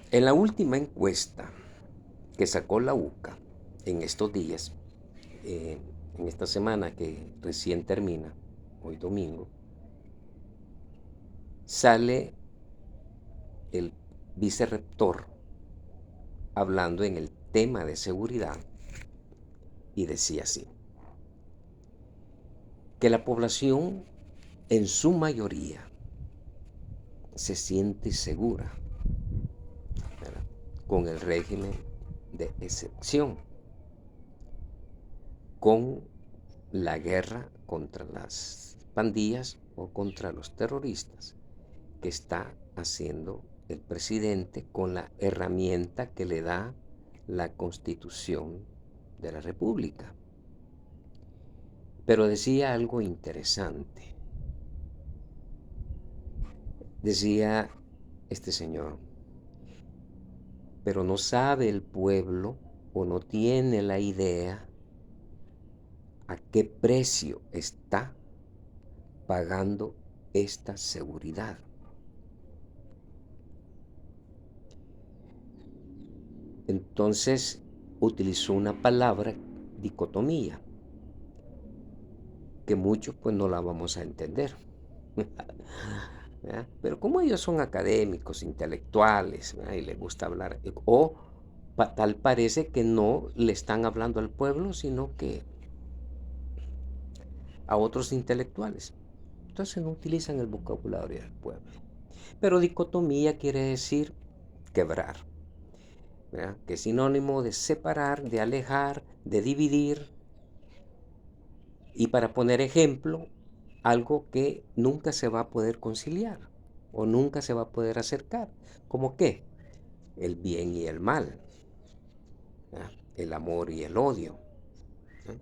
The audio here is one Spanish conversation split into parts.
En la última encuesta que sacó la UCA en estos días, eh, en esta semana que recién termina, hoy domingo, sale el vicerrector hablando en el tema de seguridad y decía así, que la población en su mayoría se siente segura, ¿verdad?, con el régimen de excepción, con la guerra contra las pandillas o contra los terroristas que está haciendo el presidente con la herramienta que le da la Constitución de la República. Pero decía algo interesante. Decía este señor, pero no sabe el pueblo o no tiene la idea a qué precio está pagando esta seguridad. Entonces utilizó una palabra, dicotomía, que muchos pues no la vamos a entender. ¿Verdad? Pero como ellos son académicos, intelectuales, ¿verdad?, y les gusta hablar, o tal parece que no le están hablando al pueblo, sino que a otros intelectuales. Entonces no utilizan el vocabulario del pueblo. Pero dicotomía quiere decir quebrar, ¿verdad?, que es sinónimo de separar, de alejar, de dividir. Y para poner ejemplo, algo que nunca se va a poder conciliar o nunca se va a poder acercar. ¿Cómo qué? El bien y el mal, ¿verdad?, el amor y el odio, ¿verdad?,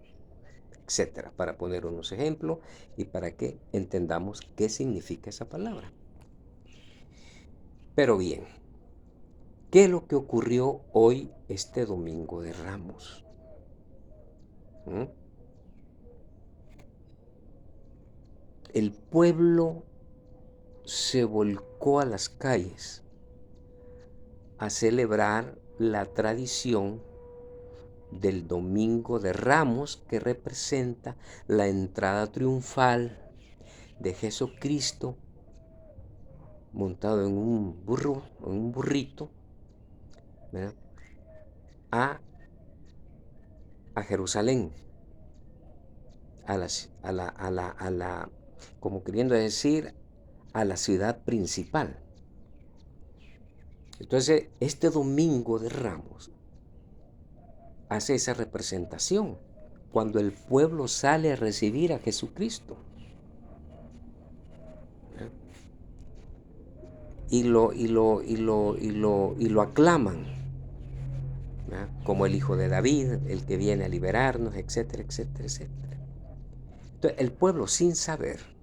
etcétera, para poner unos ejemplos y para que entendamos qué significa esa palabra. Pero bien, ¿qué es lo que ocurrió hoy, este domingo de Ramos? ¿Mm? El pueblo se volcó a las calles a celebrar la tradición del Domingo de Ramos, que representa la entrada triunfal de Jesucristo montado en un burro, en un burrito, ¿verdad?, a, a Jerusalén, como queriendo decir, a la ciudad principal. Entonces, este Domingo de Ramos hace esa representación cuando el pueblo sale a recibir a Jesucristo, ¿verdad?, y lo aclaman, ¿verdad?, como el Hijo de David, el que viene a liberarnos, etcétera, etcétera, etcétera. Entonces, el pueblo, sin saber,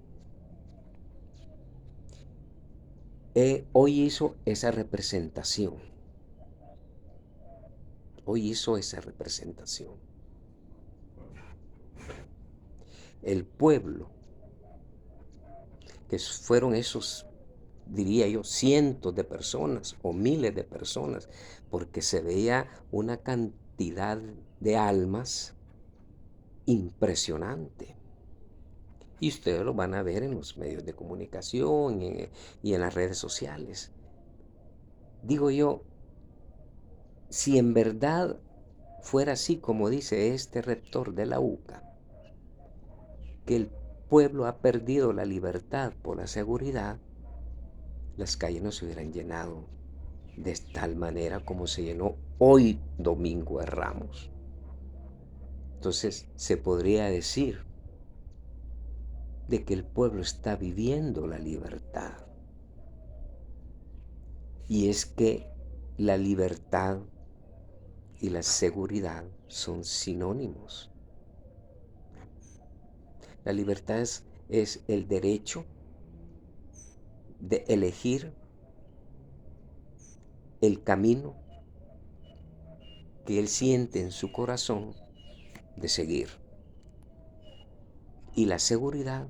hoy hizo esa representación. Hoy hizo esa representación. El pueblo, que fueron esos, diría yo, cientos de personas o miles de personas, porque se veía una cantidad de almas impresionante. Y ustedes lo van a ver en los medios de comunicación y en las redes sociales. Digo yo, si en verdad fuera así como dice este rector de la UCA, que el pueblo ha perdido la libertad por la seguridad, las calles no se hubieran llenado de tal manera como se llenó hoy Domingo de Ramos. Entonces se podría decir de que el pueblo está viviendo la libertad. Y es que la libertad y la seguridad son sinónimos. La libertad es el derecho de elegir el camino que él siente en su corazón de seguir. Y la seguridad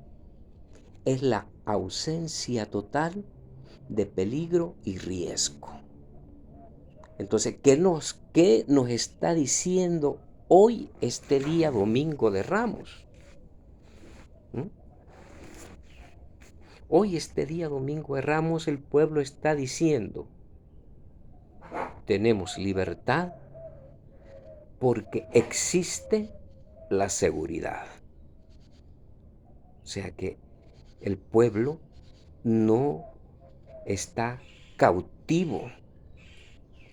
es la ausencia total de peligro y riesgo. Entonces, qué nos está diciendo hoy, este día domingo de Ramos? ¿Mm? Hoy, este día domingo de Ramos, el pueblo está diciendo, tenemos libertad porque existe la seguridad. O sea que el pueblo no está cautivo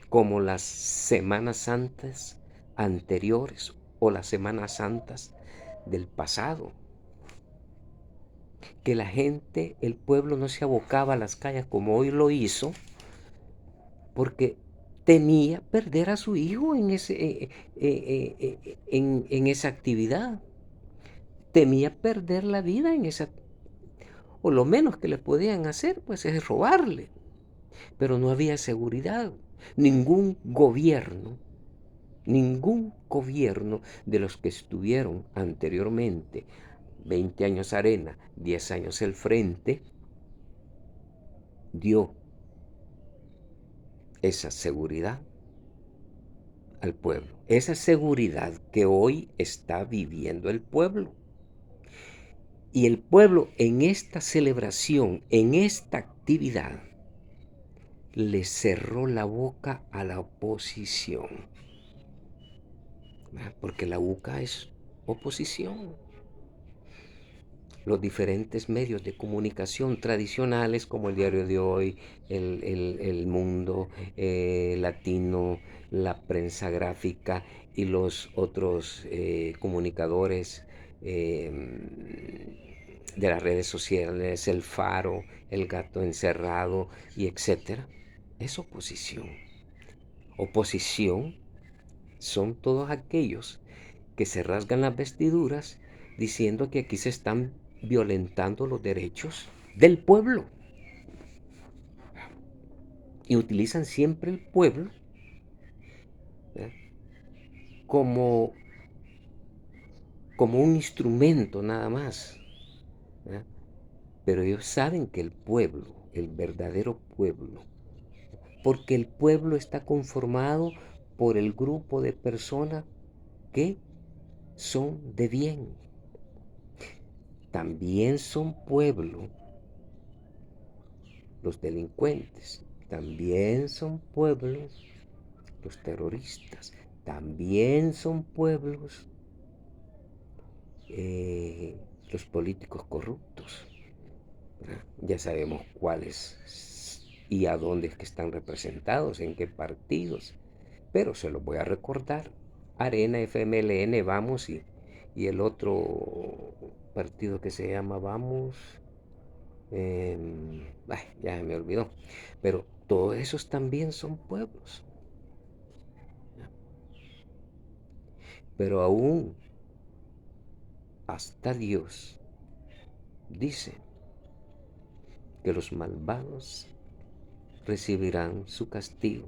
como las Semanas Santas anteriores o las Semanas Santas del pasado. Que la gente, el pueblo no se abocaba a las calles como hoy lo hizo, porque temía perder a su hijo en esa actividad. Temía perder la vida en esa, o lo menos que le podían hacer, pues es robarle. Pero no había seguridad. Ningún gobierno de los que estuvieron anteriormente, 20 años Arena, 10 años el Frente, dio esa seguridad al pueblo. Esa seguridad que hoy está viviendo el pueblo. Y el pueblo en esta celebración, en esta actividad, le cerró la boca a la oposición. Porque la UCA es oposición. Los diferentes medios de comunicación tradicionales como el Diario de Hoy, el Mundo, Latino, la prensa gráfica y los otros comunicadores de las redes sociales, el Faro, el Gato Encerrado y etcétera, es oposición. Oposición son todos aquellos que se rasgan las vestiduras diciendo que aquí se están violentando los derechos del pueblo. Y utilizan siempre el pueblo, ¿verdad?, como, como un instrumento nada más, ¿verdad? Pero ellos saben que el pueblo, el verdadero pueblo, porque el pueblo está conformado por el grupo de personas que son de bien. También son pueblo los delincuentes, también son pueblos los terroristas, también son pueblos los políticos corruptos, ¿verdad? Ya sabemos cuáles y a dónde es que están representados, en qué partidos, pero se los voy a recordar. Arena, FMLN, Vamos y el otro partido que se llama Vamos, ya me olvidó, pero todos esos también son pueblos. Pero aún hasta Dios dice que los malvados recibirán su castigo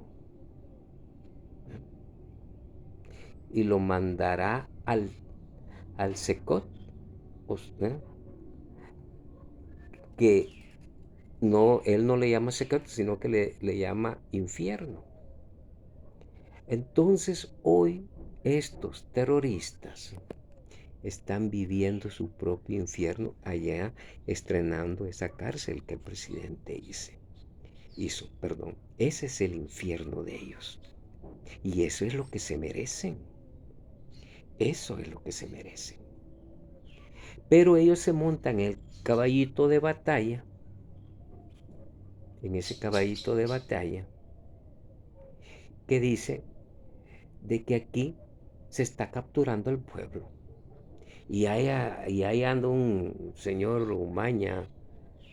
y lo mandará al Secot, que no, él no le llama Secot, sino que le llama infierno. Entonces hoy estos terroristas están viviendo su propio infierno allá, estrenando esa cárcel que el presidente hizo. Ese es el infierno de ellos. Y eso es lo que se merecen. Eso es lo que se merecen. Pero ellos se montan el caballito de batalla, en ese caballito de batalla, que dice de que aquí se está capturando el pueblo. Y ahí anda un señor Umaña,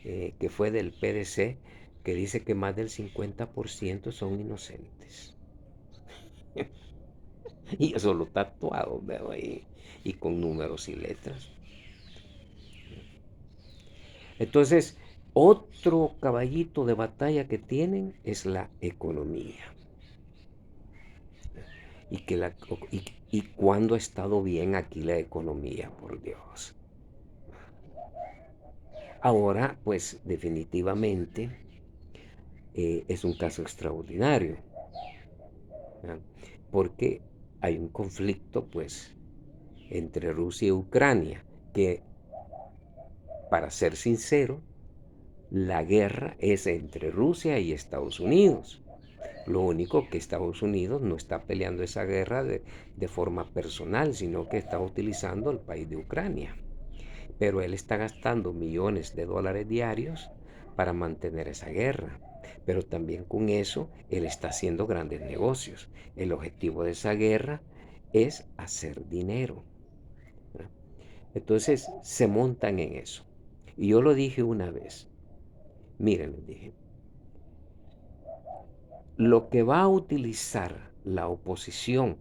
que fue del PDC, que dice que más del 50% son inocentes. Y eso lo tatuado, veo ahí, y con números y letras. Entonces, otro caballito de batalla que tienen es la economía. Y cuándo ha estado bien aquí la economía, por Dios. Ahora, pues definitivamente es un caso extraordinario. ¿verdad? Porque hay un conflicto, pues, entre Rusia y Ucrania, que, para ser sincero, la guerra es entre Rusia y Estados Unidos. Lo único que Estados Unidos no está peleando esa guerra de forma personal, sino que está utilizando el país de Ucrania. Pero él está gastando millones de dólares diarios para mantener esa guerra. Pero también con eso él está haciendo grandes negocios. El objetivo de esa guerra es hacer dinero, ¿verdad? Entonces se montan en eso. Y yo lo dije una vez. Miren, les dije, lo que va a utilizar la oposición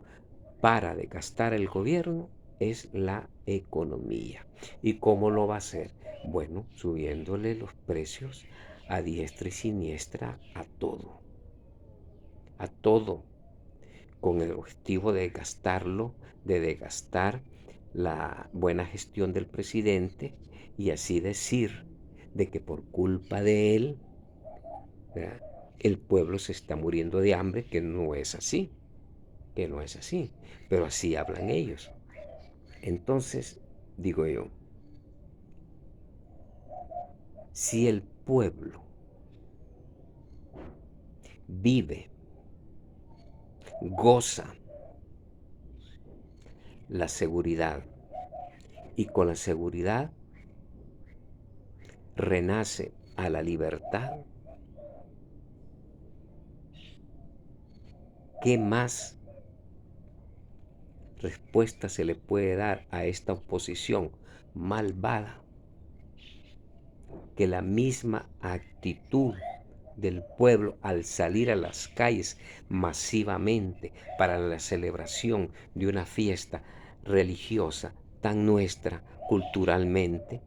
para desgastar el gobierno es la economía. ¿Y cómo lo va a hacer? Bueno, subiéndole los precios a diestra y siniestra a todo, con el objetivo de gastarlo, de desgastar la buena gestión del presidente y así decir de que por culpa de él, ¿verdad?, el pueblo se está muriendo de hambre, que no es así, que no es así, pero así hablan ellos. Entonces, digo yo, si el pueblo vive, goza la seguridad y con la seguridad renace a la libertad, ¿qué más respuesta se le puede dar a esta oposición malvada que la misma actitud del pueblo al salir a las calles masivamente para la celebración de una fiesta religiosa tan nuestra culturalmente,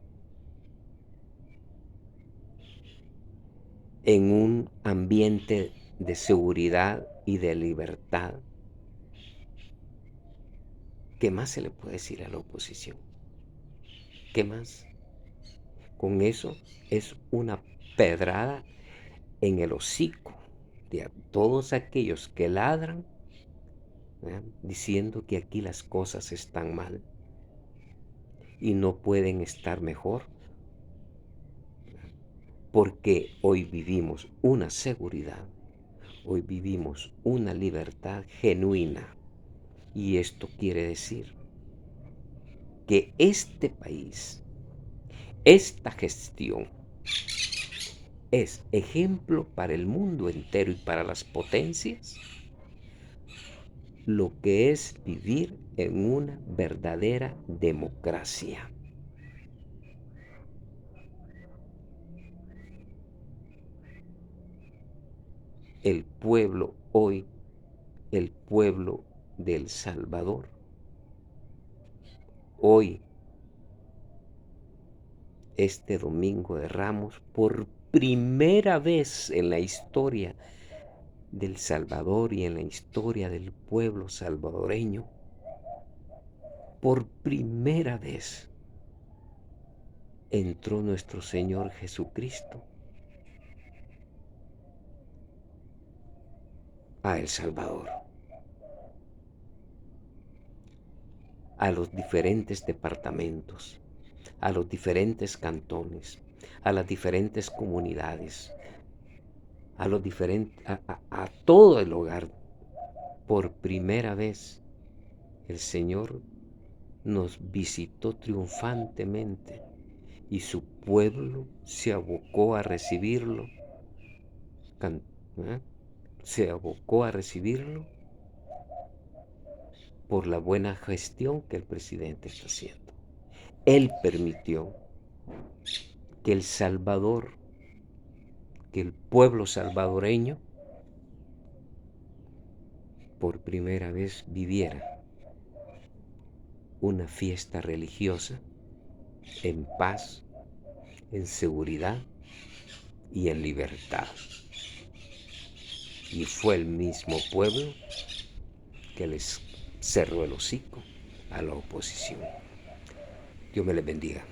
en un ambiente de seguridad y de libertad? ¿Qué más se le puede decir a la oposición? ¿Qué más? Con eso es una pedrada en el hocico de todos aquellos que ladran, ¿verdad?, diciendo que aquí las cosas están mal y no pueden estar mejor, porque hoy vivimos una seguridad, hoy vivimos una libertad genuina. Y esto quiere decir que este país, esta gestión, es ejemplo para el mundo entero y para las potencias lo que es vivir en una verdadera democracia. El pueblo hoy, el pueblo de El Salvador, hoy, este Domingo de Ramos, por primera vez en la historia del Salvador y en la historia del pueblo salvadoreño, por primera vez entró nuestro Señor Jesucristo a El Salvador, a los diferentes departamentos, a los diferentes cantones, a las diferentes comunidades, a los diferentes, a todo el hogar. Por primera vez el Señor nos visitó triunfantemente y su pueblo se abocó a recibirlo, ¿eh?, se abocó a recibirlo por la buena gestión que el presidente está haciendo. Él permitió que El Salvador, que el pueblo salvadoreño, por primera vez viviera una fiesta religiosa en paz, en seguridad y en libertad. Y fue el mismo pueblo que les cerró el hocico a la oposición. Dios me les bendiga.